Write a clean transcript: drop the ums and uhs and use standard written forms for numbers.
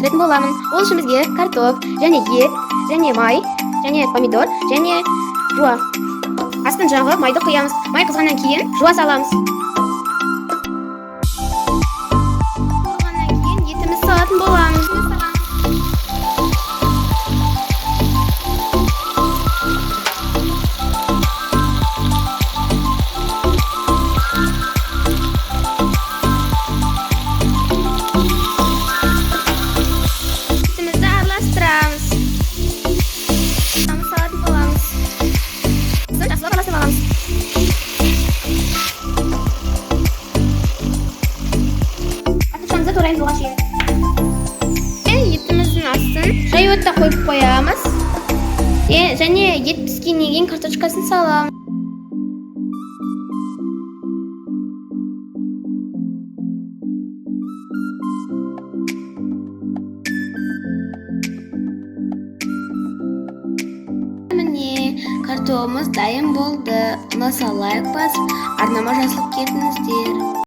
кіргізетін боламын. Ол үшін бізге картоп, және ет, және май, және помидор, және жуа. Астын жағы майды құямыз. Май қызғаннан кейін жуа саламыз. Болғаннан кейін етіміз салатын боламыз. Етіміздің астын жай отта қойып қоямыз. Және ет піскеннен кейін картошкасын саламыз. Міне, картопымыз дайын болды. Ұнаса лайк басып, арнама жазылып кетіңіздер.